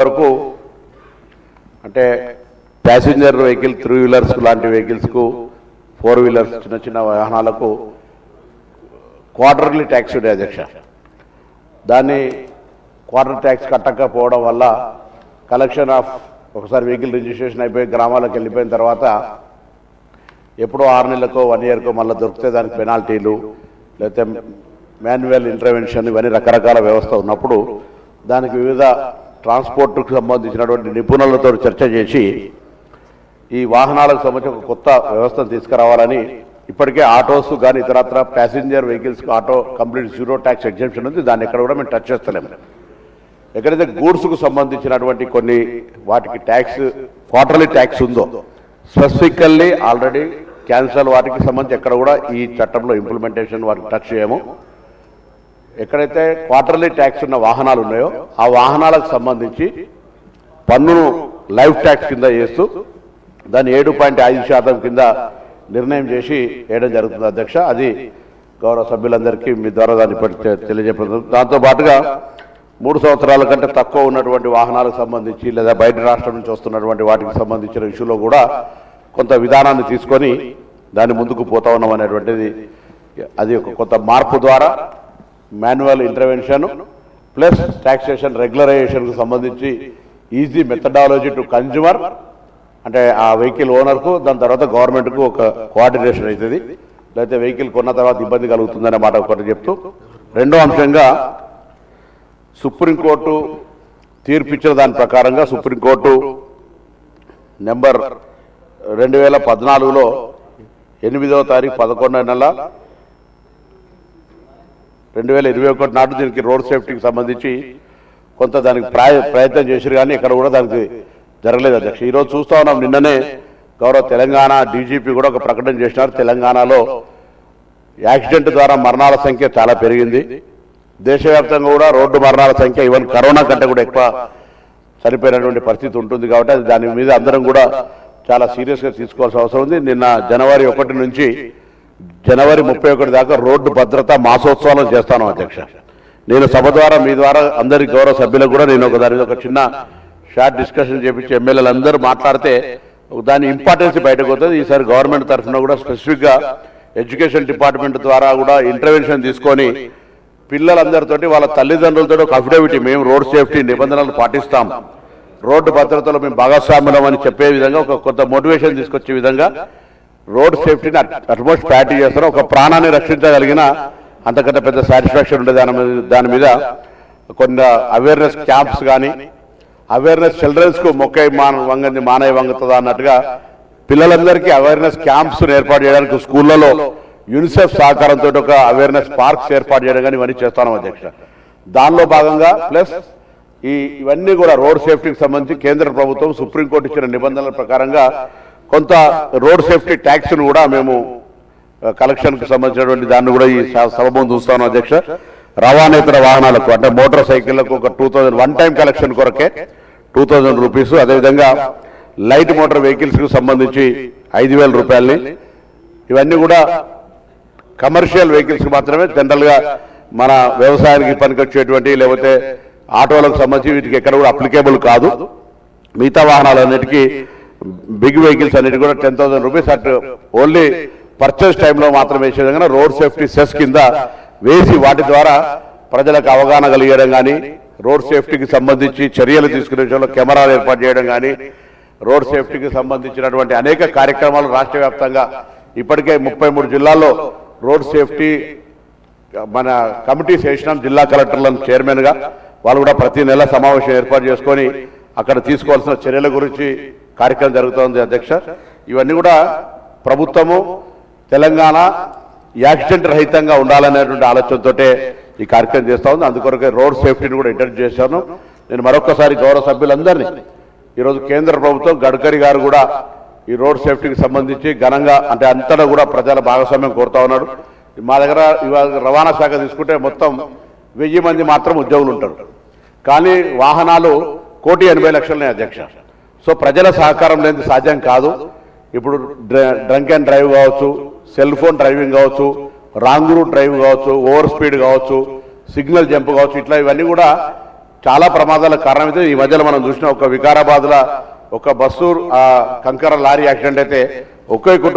వరకు అంటే passenger vehicle 3 wheelers లాంటి వెహికల్స్కు 4 వీలర్స్ చిన్న చిన్న వాహనాలకు క్వార్టర్లీ ట్యాక్స్ ఉండే అధ్యక్ష. దాన్ని క్వార్టర్ ట్యాక్స్ కట్టకపోవడం వల్ల కలెక్షన్ ఆఫ్ ఒకసారి వెహికల్ రిజిస్ట్రేషన్ అయిపోయి గ్రామాలకు వెళ్ళిపోయిన తర్వాత ఎప్పుడో 6 నెలలకో 1 ఇయర్కో మళ్ళీ దొరికితే దానికి పెనాల్టీలు లేకపోతే మాన్యువల్ ఇంటర్వెన్షన్ ఇవన్నీ రకరకాల వ్యవస్థ ఉన్నప్పుడు దానికి వివిధ ట్రాన్స్పోర్ట్కు సంబంధించినటువంటి నిపుణులతో చర్చ చేసి ఈ వాహనాలకు సంబంధించి ఒక కొత్త వ్యవస్థను తీసుకురావాలని ఇప్పటికే ఆటోస్ కానీ ఇతరత్ర ప్యాసింజర్ వెహికల్స్కి ఆటో కంప్లీట్ 0 ట్యాక్స్ ఎగ్జెంప్షన్ ఉంది. దాన్ని ఎక్కడ కూడా మేము టచ్ చేస్తలేము. ఎక్కడైతే గూడ్స్కు సంబంధించినటువంటి కొన్ని వాటికి ట్యాక్స్ క్వార్టర్లీ ట్యాక్స్ ఉందో స్పెసిఫికల్లీ ఆల్రెడీ క్యాన్సల్ వాటికి సంబంధించి ఎక్కడ కూడా ఈ చట్టంలో ఇంప్లిమెంటేషన్ వాటికి టచ్ చేయము. ఎక్కడైతే క్వార్టర్లీ ట్యాక్స్ ఉన్న వాహనాలు ఉన్నాయో ఆ వాహనాలకు సంబంధించి పన్నును లైఫ్ ట్యాక్స్ కింద చేస్తూ దాన్ని 7.5% కింద నిర్ణయం చేసి వేయడం జరుగుతుంది అధ్యక్ష. అది గౌరవ సభ్యులందరికీ మీ ద్వారా దాన్ని తెలియజేయడం. దాంతోపాటుగా 3 సంవత్సరాల కంటే తక్కువ ఉన్నటువంటి వాహనాలకు సంబంధించి లేదా బయట రాష్ట్రం నుంచి వస్తున్నటువంటి వాటికి సంబంధించిన ఇష్యూలో కూడా కొంత విధానాన్ని తీసుకొని దాన్ని ముందుకు పోతా ఉన్నాం అనేటువంటిది. అది ఒక కొత్త మార్పు ద్వారా మాన్యువల్ ఇంటర్వెన్షన్ ప్లస్ ట్యాక్సేషన్ రెగ్యులరైజేషన్కు సంబంధించి ఈజీ మెథడాలజీ టు కన్జ్యూమర్ అంటే ఆ వెహికల్ ఓనర్కు దాని తర్వాత గవర్నమెంట్కు ఒక కోఆర్డినేషన్ అవుతుంది. లేకపోతే వెహికల్ కొన్న తర్వాత ఇబ్బంది కలుగుతుందనే మాట ఒకటి చెప్తూ, రెండో అంశంగా సుప్రీంకోర్టు తీర్పు ఇచ్చిన దాని ప్రకారంగా సుప్రీంకోర్టు నెంబర్ 2014లో 8వ తారీఖు 11వ నెల 2021 నాడు దీనికి రోడ్ సేఫ్టీకి సంబంధించి కొంత దానికి ప్రయత్నం చేశారు కానీ ఇక్కడ కూడా దానికి జరగలేదు అధ్యక్ష. ఈరోజు చూస్తా ఉన్నాం, నిన్ననే గౌరవ తెలంగాణ డీజీపీ కూడా ఒక ప్రకటన చేసినారు. తెలంగాణలో యాక్సిడెంట్ ద్వారా మరణాల సంఖ్య చాలా పెరిగింది. దేశవ్యాప్తంగా కూడా రోడ్డు మరణాల సంఖ్య ఈవెన్ కరోనా కంటే కూడా ఎక్కువ చనిపోయినటువంటి పరిస్థితి ఉంటుంది. కాబట్టి దాని మీద అందరం కూడా చాలా సీరియస్గా తీసుకోవాల్సిన అవసరం ఉంది. నిన్న జనవరి 1 నుంచి జనవరి 31 దాకా రోడ్డు భద్రతా మాసోత్సవాలు చేస్తాను అధ్యక్ష. నేను సభ ద్వారా మీ ద్వారా అందరి గౌరవ సభ్యులకు కూడా నేను దాని మీద ఒక చిన్న షార్ట్ డిస్కషన్ చేపించి ఎమ్మెల్యేలు అందరూ మాట్లాడితే దాని ఇంపార్టెన్స్ బయటకు వస్తుంది. ఈసారి గవర్నమెంట్ తరఫున కూడా స్పెసిఫిక్గా ఎడ్యుకేషన్ డిపార్ట్మెంట్ ద్వారా కూడా ఇంటర్వెన్షన్ తీసుకొని పిల్లలందరితోటి వాళ్ళ తల్లిదండ్రులతో ఒక అఫిడవిటీ మేము రోడ్ సేఫ్టీ నిబంధనలు పాటిస్తాం, రోడ్డు భద్రతలో మేము భాగస్వామ్యం అని చెప్పే విధంగా ఒక కొత్త మోటివేషన్ తీసుకొచ్చే విధంగా రోడ్ సేఫ్టీని అట్మోస్ట్ ప్రయారిటీ చేస్తారు. ఒక ప్రాణాన్ని రక్షించగలిగిన అంతకంటే పెద్ద సాటిస్ఫాక్షన్ ఉండే దాని మీద కొన్ని అవేర్నెస్ క్యాంప్స్ కానీ అవేర్నెస్ చిల్డ్రన్స్కు మొక్కై వంగంది మానయ్య వంగుతుందా అన్నట్టుగా పిల్లలందరికీ అవేర్నెస్ క్యాంప్స్ ఏర్పాటు చేయడానికి స్కూళ్ళలో యూనిసెఫ్ సహకారంతో ఒక అవేర్నెస్ పార్క్స్ ఏర్పాటు చేయడం కానీ ఇవన్నీ చేస్తాను అధ్యక్ష. దానిలో భాగంగా ప్లస్ ఇవన్నీ కూడా రోడ్ సేఫ్టీకి సంబంధించి కేంద్ర ప్రభుత్వం సుప్రీంకోర్టు ఇచ్చిన నిబంధనల ప్రకారంగా కొంత రోడ్ సేఫ్టీ ట్యాక్స్ను కూడా మేము కలెక్షన్కు సంబంధించినటువంటి దాన్ని కూడా ఈ సభ ముందు చూస్తాను అధ్యక్ష. రవాణేతర వాహనాలకు అంటే మోటార్ సైకిళ్లకు ఒక 2000 వన్ టైం కలెక్షన్ కొరకే 2000 రూపీస్, అదేవిధంగా లైట్ మోటార్ వెహికల్స్కు సంబంధించి 5000 రూపాయలని, ఇవన్నీ కూడా కమర్షియల్ వెహికల్స్కి మాత్రమే. జనరల్గా మన వ్యవసాయానికి పనికొచ్చేటువంటి లేకపోతే ఆటోలకు సంబంధించి వీటికి ఎక్కడ కూడా అప్లికేబుల్ కాదు. మిగతా వాహనాలన్నిటికీ బిగ్ వెహికల్స్ అన్నిటి కూడా 10,000 రూపీస్ అట్ ఓన్లీ పర్చేస్ టైంలో మాత్రం వేసే విధంగా రోడ్ సేఫ్టీ సెస్ కింద వేసి వాటి ద్వారా ప్రజలకు అవగాహన కలిగడం కానీ, రోడ్ సేఫ్టీకి సంబంధించి చర్యలు తీసుకునే విషయంలో కెమెరాలు ఏర్పాటు చేయడం కానీ, రోడ్ సేఫ్టీకి సంబంధించినటువంటి అనేక కార్యక్రమాలు రాష్ట్ర వ్యాప్తంగా ఇప్పటికే 33 జిల్లాల్లో రోడ్ సేఫ్టీ మన కమిటీస్ వేసినాం. జిల్లా కలెక్టర్లను చైర్మన్గా వాళ్ళు కూడా ప్రతి నెల సమావేశం ఏర్పాటు చేసుకొని అక్కడ తీసుకోవాల్సిన చర్యల గురించి కార్యక్రమం జరుగుతోంది అధ్యక్ష. ఇవన్నీ కూడా ప్రభుత్వము తెలంగాణ యాక్సిడెంట్ రహితంగా ఉండాలనేటువంటి ఆలోచనతో ఈ కార్యక్రమం చేస్తూ ఉంది. అందుకొరకే రోడ్ సేఫ్టీని కూడా ఇంట్రడ్యూస్ చేశాను. నేను మరొకసారి గౌరవ సభ్యులందరినీ ఈరోజు కేంద్ర ప్రభుత్వం గడ్కరీ గారు కూడా ఈ రోడ్ సేఫ్టీకి సంబంధించి ఘనంగా అంటే అంతటా కూడా ప్రజల భాగస్వామ్యం కోరుతా ఉన్నాడు. మా దగ్గర ఇవాళ రవాణా శాఖ తీసుకుంటే మొత్తం 1000 మంది మాత్రం ఉద్యోగులు ఉంటారు, కానీ వాహనాలు 1,80,00,000 అధ్యక్ష. సో ప్రజల సహకారం లేని సాధ్యం కాదు. ఇప్పుడు డ్రంక్ అండ్ డ్రైవ్ కావచ్చు, సెల్ ఫోన్ డ్రైవింగ్ కావచ్చు, రాంగ్ రూట్ డ్రైవ్ కావచ్చు, ఓవర్ స్పీడ్ కావచ్చు, సిగ్నల్ జంప్ కావచ్చు, ఇట్లా ఇవన్నీ కూడా చాలా ప్రమాదాలకు కారణమైతే ఈ మధ్యలో మనం చూసిన ఒక వికారాబాద్లో ఒక బస్సు కంకర లారీ యాక్సిడెంట్ అయితే ఒకే కుటుంబం